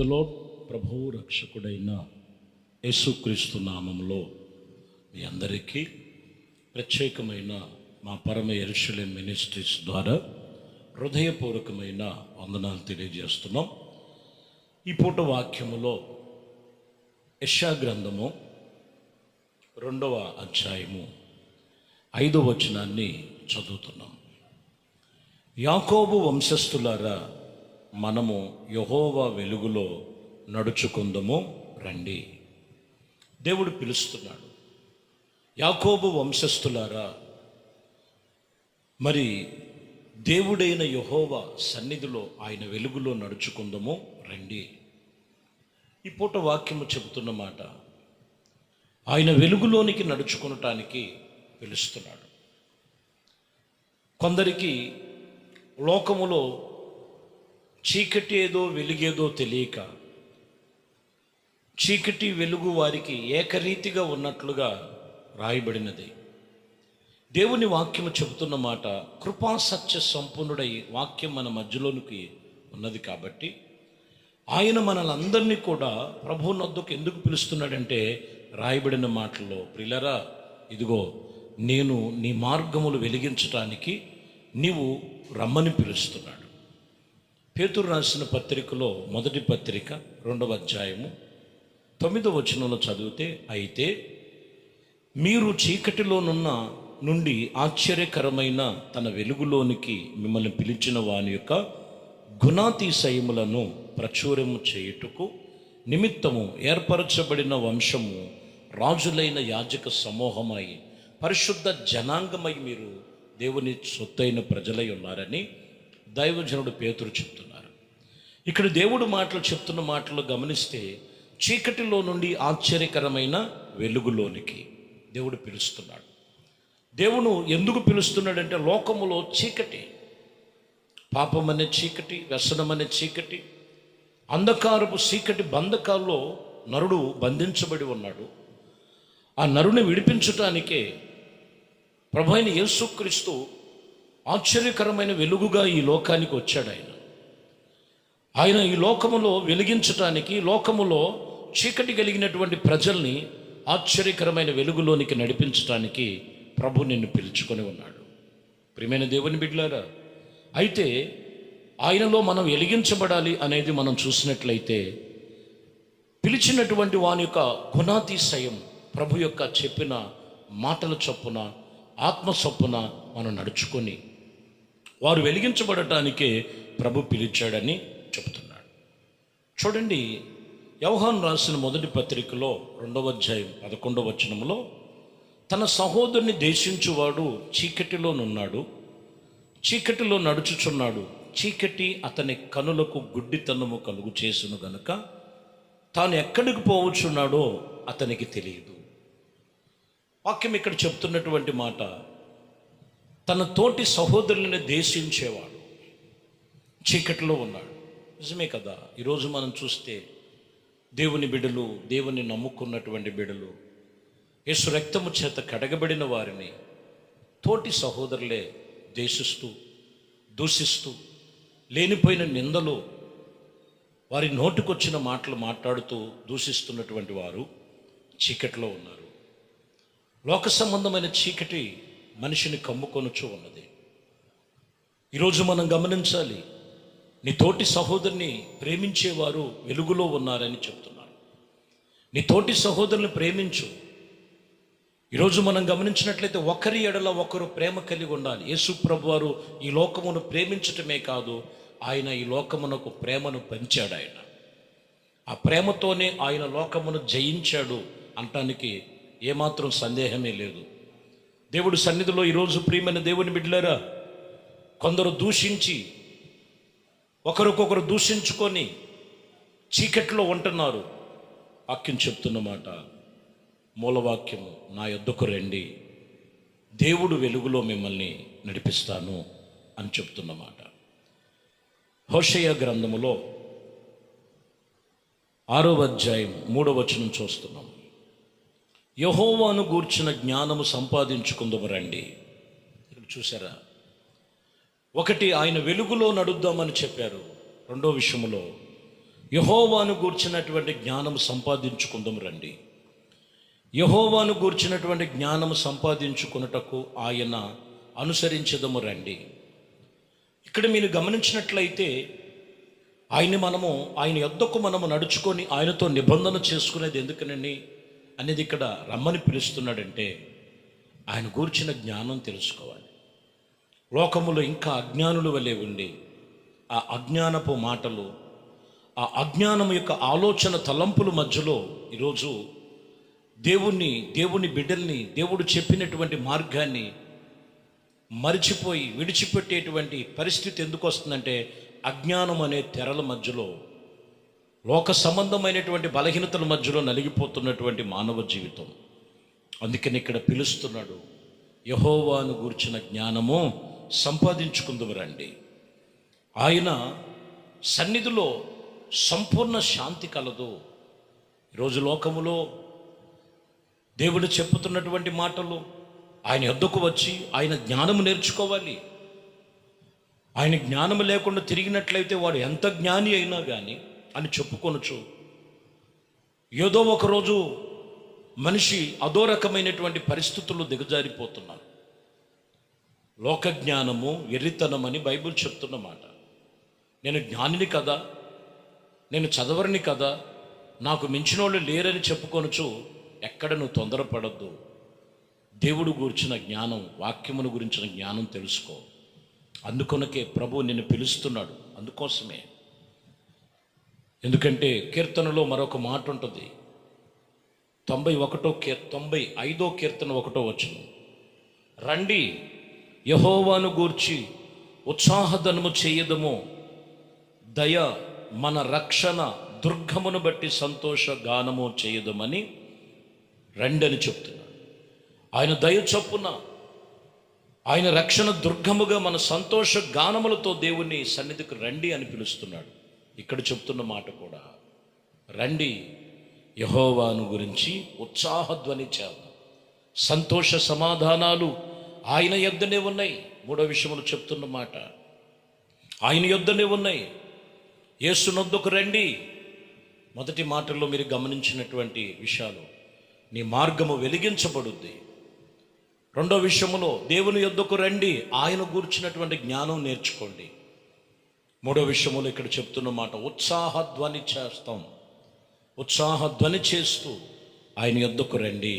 The lord. ప్రభువు రక్షకుడైన యేసుక్రీస్తు నామములో మీ అందరికీ ప్రత్యేకమైన మా పరమ యెరూషలేం మినిస్ట్రీస్ ద్వారా హృదయపూర్వకమైన వందనాలు తెలియజేస్తున్నాం. ఈ పూట వాక్యములో యెషయా గ్రంథము 2వ అధ్యాయము 5వ వచనాన్ని చదువుతున్నాం. యాకోబు వంశస్థులారా, మనము యెహోవా వెలుగులో నడుచుకుందాము రండి. దేవుడు పిలుస్తున్నాడు. యాకోబు వంశస్థులారా, మరి దేవుడైన యెహోవా సన్నిధిలో ఆయన వెలుగులో నడుచుకుందాము రండి. ఈ పూట వాక్యము చెబుతున్న మాట, ఆయన వెలుగులోనికి నడుచుకునటానికి పిలుస్తున్నాడు. కొందరికి లోకములో చీకటి ఏదో వెలుగేదో తెలియక, చీకటి వెలుగు వారికి ఏకరీతిగా ఉన్నట్లుగా రాయబడినది. దేవుని వాక్యము చెబుతున్న మాట, కృపా సత్య సంపూర్ణుడై వాక్యం మన మధ్యలోనికి ఉన్నది కాబట్టి ఆయన మనలందరినీ కూడా ప్రభువు నొద్దకు ఎందుకు పిలుస్తున్నాడంటే, రాయబడిన మాటల్లో, ప్రియులారా, ఇదిగో నేను నీ మార్గములు వెలిగించటానికి నీవు రమ్మని పిలుస్తున్నాడు. పేతురు రాసిన పత్రికలో మొదటి పత్రిక 2వ అధ్యాయము 9వ వచనంలో చదివితే, అయితే మీరు చీకటిలోనున్న నుండి ఆశ్చర్యకరమైన తన వెలుగులోనికి మిమ్మల్ని పిలిచిన వాని యొక్క గుణాతిశయములను ప్రచురము చేయుటకు నిమిత్తము ఏర్పరచబడిన వంశము, రాజులైన యాజక సమూహమై, పరిశుద్ధ జనాంగమై మీరు దేవుని సొత్తైన ప్రజలై ఉన్నారని దైవజనుడు పేతురు చెప్తున్నారు. ఇక్కడ దేవుడు మాటలు చెప్తున్న మాటలు గమనిస్తే, చీకటిలో నుండి ఆశ్చర్యకరమైన వెలుగులోనికి దేవుడు పిలుస్తున్నాడు. దేవుడు ఎందుకు పిలుస్తున్నాడంటే, లోకములో చీకటి, పాపం అనే చీకటి, వ్యసనం అనే చీకటి, అంధకారపు చీకటి బంధకాల్లో నరుడు బంధించబడి ఉన్నాడు. ఆ నరుని విడిపించటానికే ప్రభువైన యేసుక్రీస్తు ఆశ్చర్యకరమైన వెలుగుగా ఈ లోకానికి వచ్చాడు. ఆయన ఈ లోకములో వెలిగించటానికి, లోకములో చీకటి కలిగినటువంటి ప్రజల్ని ఆశ్చర్యకరమైన వెలుగులోనికి నడిపించటానికి ప్రభు నిన్ను పిలుచుకొని ఉన్నాడు. ప్రియమైన దేవుని బిడ్డలారా, అయితే ఆయనలో మనం వెలిగించబడాలి అనేది మనం చూసినట్లయితే, పిలిచినటువంటి వాని యొక్క గుణాతిశయం, ప్రభు యొక్క చెప్పిన మాటల చొప్పున, ఆత్మ చొప్పున మనం నడుచుకొని వారు వెలిగించబడటానికే ప్రభు పిలిచాడని చెబుతున్నాడు. చూడండి, యోహాను రాసిన మొదటి పత్రికలో 2వ అధ్యాయం 11వ వచనంలో, తన సహోదరుని దేశించువాడు చీకటిలోనున్నాడు, చీకటిలో నడుచుచున్నాడు, చీకటి అతని కనులకు గుడ్డితనము కలుగు చేసును గనుక తాను ఎక్కడికి పోవచ్చున్నాడో అతనికి తెలియదు. వాక్యం ఇక్కడ చెప్తున్నటువంటి మాట, తన తోటి సహోదరులను దేశించేవాడు చీకటిలో ఉన్నాడు. నిజమే కదా. ఈరోజు మనం చూస్తే దేవుని బిడ్డలు, దేవుని నమ్ముకున్నటువంటి బిడ్డలు, యేసు రక్తము చేత కడగబడిన వారిని తోటి సహోదరులే దేశిస్తూ, దూషిస్తూ, లేనిపోయిన నిందలు, వారి నోటికొచ్చిన మాటలు మాట్లాడుతూ దూషిస్తున్నటువంటి వారు చీకటిలో ఉన్నారు. లోక సంబంధమైన చీకటి మనిషిని కమ్ముకొనుచూ ఉన్నది. ఈరోజు మనం గమనించాలి, నీ తోటి సహోదరుని ప్రేమించేవారు వెలుగులో ఉన్నారని చెప్తున్నారు. నీ తోటి సహోదరుని ప్రేమించు. ఈరోజు మనం గమనించినట్లయితే, ఒకరి ఎడల ఒకరు ప్రేమ కలిగి ఉండాలి. యేసు ప్రభు వారు ఈ లోకమును ప్రేమించటమే కాదు, ఆయన ఈ లోకమునకు ప్రేమను పంచాడు. ఆయన ఆ ప్రేమతోనే ఆయన లోకమును జయించాడు అనటానికి ఏమాత్రం సందేహమే లేదు. దేవుడు సన్నిధిలో ఈరోజు ప్రియమైన దేవుని బిడ్డలారా, కొందరు దూషించి, ఒకరికొకరు దూషించుకొని చీకట్లో ఉంటున్నారు. వాక్యం చెప్తున్న మాట, మూలవాక్యము, నా యొద్దకు రండి, దేవుడు వెలుగులో మిమ్మల్ని నడిపిస్తాను అని చెప్తున్నమాట. హోషేయ గ్రంథములో 6వ అధ్యాయం 3వ వచనం చూస్తున్నాం. యెహోవాను గూర్చిన జ్ఞానము సంపాదించుకుందాము రండి. ఇక్కడ చూసారా, ఒకటి ఆయన వెలుగులో నడుద్దామని చెప్పారు. రెండో విషయంలో యెహోవాను గూర్చినటువంటి జ్ఞానం సంపాదించుకుందాం రండి. యెహోవాను గూర్చినటువంటి జ్ఞానం సంపాదించుకున్నటకు ఆయన అనుసరించదము రండి. ఇక్కడ మీరు గమనించినట్లయితే ఆయన యొద్దకు మనము నడుచుకొని ఆయనతో నిబంధన చేసుకునేది ఎందుకనండి అనేది ఇక్కడ రమ్మని పిలుస్తున్నాడంటే ఆయన గూర్చిన జ్ఞానం తెలుసుకోవాలి. లోకములో ఇంకా అజ్ఞానుల వలె ఉండి ఆ అజ్ఞానపు మాటలు, ఆ అజ్ఞానం యొక్క ఆలోచన తలంపుల మధ్యలో ఈరోజు దేవుని బిడ్డల్ని, దేవుడు చెప్పినటువంటి మార్గాన్ని మరిచిపోయి విడిచిపెట్టేటువంటి పరిస్థితి ఎందుకు వస్తుందంటే అజ్ఞానం అనే తెరల మధ్యలో, లోక సంబంధమైనటువంటి బలహీనతల మధ్యలో నలిగిపోతున్నటువంటి మానవ జీవితం. అందుకని ఇక్కడ పిలుస్తున్నాడు, యెహోవాను గూర్చిన జ్ఞానము సంపాదించుకుందుము రండి. ఆయన సన్నిధిలో సంపూర్ణ శాంతి కలదు. ఈరోజు లోకములో దేవుడు చెప్పుతున్నటువంటి మాటలు, ఆయన యొద్దకు వచ్చి ఆయన జ్ఞానము నేర్చుకోవాలి. ఆయన జ్ఞానము లేకుండా తిరిగినట్లయితే వాడు ఎంత జ్ఞాని అయినా కానీ అని చెప్పుకొనొచ్చు. ఏదో ఒకరోజు మనిషి అదో రకమైనటువంటి పరిస్థితుల్లో దిగజారిపోతున్నారు. లోక జ్ఞానము వెర్రితనమని బైబిల్ చెప్తున్నమాట. నేను జ్ఞానిని కదా, నేను చదవరిని కదా, నాకు మించిన వాళ్ళు లేరని చెప్పుకొనొచ్చు. ఎక్కడ నువ్వు తొందరపడద్దు. దేవుడు గురించిన జ్ఞానం, వాక్యమును గురించిన జ్ఞానం తెలుసుకో. అందుకొనకే ప్రభు నిన్ను పిలుస్తున్నాడు. అందుకోసమే. ఎందుకంటే కీర్తనలో మరొక మాట ఉంటుంది. 95వ కీర్తన 1వ వచనం, రండి యెహోవాను గూర్చి ఉత్సాహధనము చేయదము, దయ మన రక్షణ దుర్గమును బట్టి సంతోష గానము చేయదమని రండి అని చెప్తున్నాడు. ఆయన దయ చొప్పున, ఆయన రక్షణ దుర్గముగా మన సంతోష గానములతో దేవుని సన్నిధికి రండి అని పిలుస్తున్నాడు. ఇక్కడ చెప్తున్న మాట కూడా, రండి యెహోవాను గురించి ఉత్సాహధ్వని చేద్దాం. సంతోష సమాధానాలు ఆయన యొద్దనే ఉన్నాయి. 3వ విషయములు చెప్తున్న మాట, ఆయన యొద్దనే ఉన్నాయి. యేసునొద్దకు రండి. మొదటి మాటల్లో మీరు గమనించినటువంటి విషయాలు, నీ మార్గము వెలిగించబడుద్ది. 2వ విషయములో దేవుని యొద్దకు రండి, ఆయన గూర్చినటువంటి జ్ఞానం నేర్చుకోండి. 3వ విషయములో ఇక్కడ చెప్తున్న మాట, ఉత్సాహధ్వని చేస్తాం. ఉత్సాహధ్వని చేస్తూ ఆయన యొద్దకు రండి.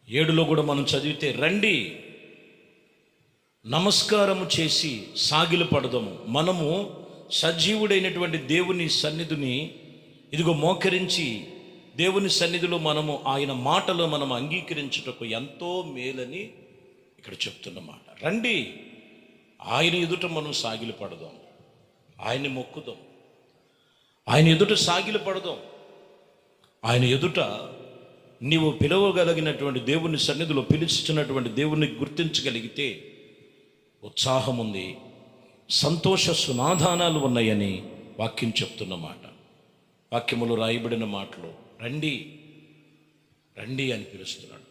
7లో కూడా మనం చదివితే, రండి నమస్కారము చేసి సాగిల పడదాము. మనము సజీవుడైనటువంటి దేవుని సన్నిధిని ఇదిగో మోకరించి దేవుని సన్నిధిలో మనము ఆయన మాటలో మనం అంగీకరించుటకు ఎంతో మేలని ఇక్కడ చెప్తున్నమాట. రండి ఆయన ఎదుట మనం సాగిలి పడదాం, ఆయన్ని మొక్కుదాం, ఆయన ఎదుట సాగిలి పడదాం. ఆయన ఎదుట నీవు పిలవగలిగినటువంటి దేవుని సన్నిధిలో పిలిచినటువంటి దేవుని గుర్తించగలిగితే ఉత్సాహం ఉంది, సంతోష సునాధానాలు ఉన్నాయని వాక్యం చెప్తున్నమాట. వాక్యములో రాయబడిన మాటలు, రండి రండి అని పిలుస్తున్నాడు.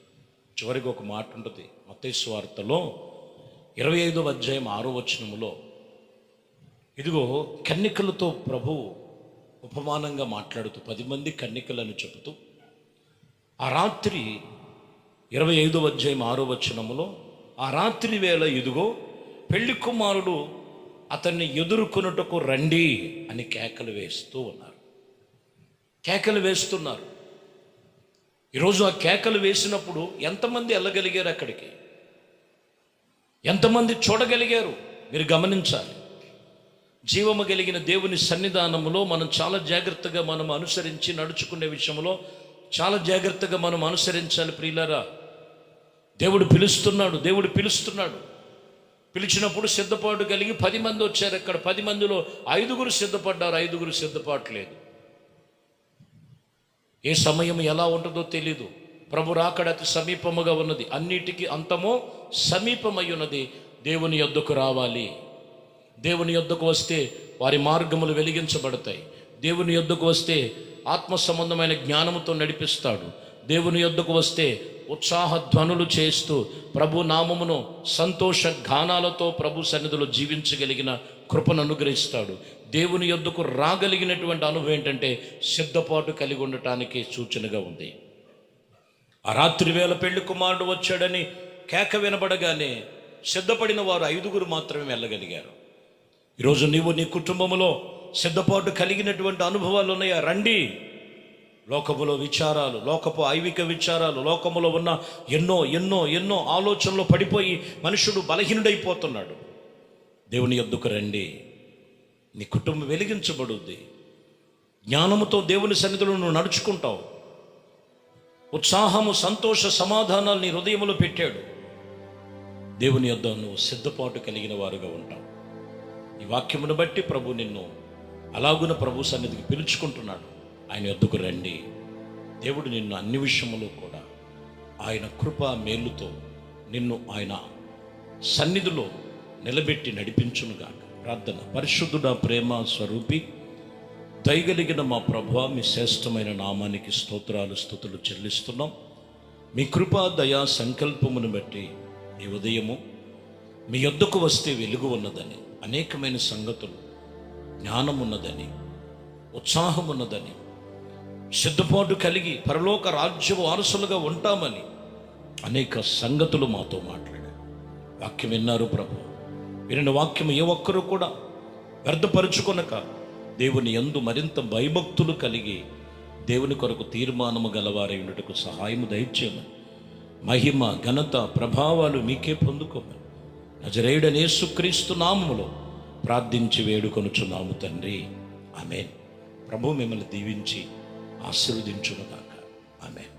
చివరికి ఒక మాట ఉంటుంది మత్తయి సువార్తలో 25వ అధ్యాయం 6వ వచనములో, ఇదిగో కన్నికలతో ప్రభు ఉపమానంగా మాట్లాడుతూ 10 మంది కన్నికలను చెబుతూ, ఆ రాత్రి 25వ అధ్యాయం 6వ వచనములో, ఆ రాత్రి వేళ ఇదిగో పెళ్లి కుమారుడు అతన్ని ఎదుర్కొనుటకు రండి అని కేకలు వేస్తూ ఉన్నారు. కేకలు వేస్తున్నారు. ఈరోజు ఆ కేకలు వేసినప్పుడు ఎంతమంది వెళ్ళగలిగారు అక్కడికి? ఎంతమంది చూడగలిగారు? మీరు గమనించాలి. జీవము కలిగిన దేవుని సన్నిధానములో మనం చాలా జాగ్రత్తగా మనం అనుసరించి నడుచుకునే విషయంలో చాలా జాగ్రత్తగా మనం అనుసరించాలి ప్రియులారా. దేవుడు పిలుస్తున్నాడు. పిలిచినప్పుడు సిద్ధపాటు కలిగి 10 మంది వచ్చారు. అక్కడ 10 మందిలో 5గురు సిద్ధపడ్డారు, 5గురు సిద్ధపాట్లేదు. ఏ సమయం ఎలా ఉంటుందో తెలీదు. ప్రభు రాకడ అతి సమీపముగా ఉన్నది. అన్నిటికీ అంతమో సమీపమై ఉన్నది. దేవుని యొద్దకు రావాలి. దేవుని యొద్దకు వస్తే వారి మార్గములు వెలిగించబడతాయి. దేవుని యొద్దకు వస్తే ఆత్మ సంబంధమైన జ్ఞానముతో నడిపిస్తాడు. దేవుని యొద్దకు వస్తే ఉత్సాహ ధ్వనులు చేస్తూ ప్రభు నామమును సంతోష గానాలతో ప్రభు సన్నిధిలో జీవించగలిగిన కృపను అనుగ్రహిస్తాడు. దేవుని యొద్దకు రాగలిగినటువంటి అనుభవం ఏంటంటే సిద్ధపాటు కలిగి ఉండటానికి సూచనగా ఉంది. ఆ రాత్రి వేళ పెళ్లి కుమారుడు వచ్చాడని కేక వినబడగానే సిద్ధపడిన వారు 5 మాత్రమే వెళ్ళగలిగారు. ఈరోజు నీవు నీ కుటుంబంలో సిద్ధపాటు కలిగినటువంటి అనుభవాలు ఉన్నాయా? రండి. లోకములో విచారాలు, లోకపు ఐవిక విచారాలు, లోకములో ఉన్న ఎన్నో ఎన్నో ఎన్నో ఆలోచనలు పడిపోయి మనుషుడు బలహీనుడైపోతున్నాడు. దేవుని యొద్దకు రండి. నీ కుటుంబం వెలిగించబడుద్ది. జ్ఞానముతో దేవుని సన్నిధిలో నువ్వు నడుచుకుంటావు. ఉత్సాహము, సంతోష, సమాధానాలు నీ హృదయంలో పెట్టాడు. దేవుని యొద్ద నువ్వు సిద్ధపాటు కలిగిన వారుగా ఉంటావు. ఈ వాక్యమును బట్టి ప్రభు నిన్ను అలాగున ప్రభు సన్నిధికి పిలుచుకుంటున్నాడు. ఆయన యొద్దకు రండి. దేవుడు నిన్ను అన్ని విషయములో కూడా ఆయన కృపా మేలుతో నిన్ను ఆయన సన్నిధిలో నిలబెట్టి నడిపించునుగాక. ప్రార్థన. పరిశుద్ధుడా, ప్రేమ స్వరూపి, దయగలిగిన మా ప్రభువా, మీ శ్రేష్టమైన నామానికి స్తోత్రాలు స్తుతులు చెల్లిస్తున్నాం. మీ కృపా దయా సంకల్పమును బట్టి ఈ ఉదయము మీ యొద్దకు వస్తే వెలుగు ఉన్నదని, అనేకమైన సంగతులు, జ్ఞానం ఉన్నదని, ఉత్సాహం ఉన్నదని, సిద్ధపాటు కలిగి పరలోక రాజ్య వారసులుగా ఉంటామని అనేక సంగతులు మాతో మాట్లాడారు. వాక్యం విన్నారు ప్రభు. వినిన వాక్యం ఏ ఒక్కరూ కూడా వ్యర్థపరుచుకొనక దేవుని యందు మరింత భయభక్తులు కలిగి దేవుని కొరకు తీర్మానము గలవారై ఉన్నట్టుకు సహాయము దయచేయమని, మహిమ ఘనత ప్రభావాలు మీకే పొందుకోమని నజరేయుడైన యేసుక్రీస్తు నామములో ప్రార్థించి వేడుకొనుచున్నాము తండ్రి. ఆమేన్. ప్రభు మిమ్మల్ని దీవించి ఆశీర్వదించునుగాక. ఆమేన్.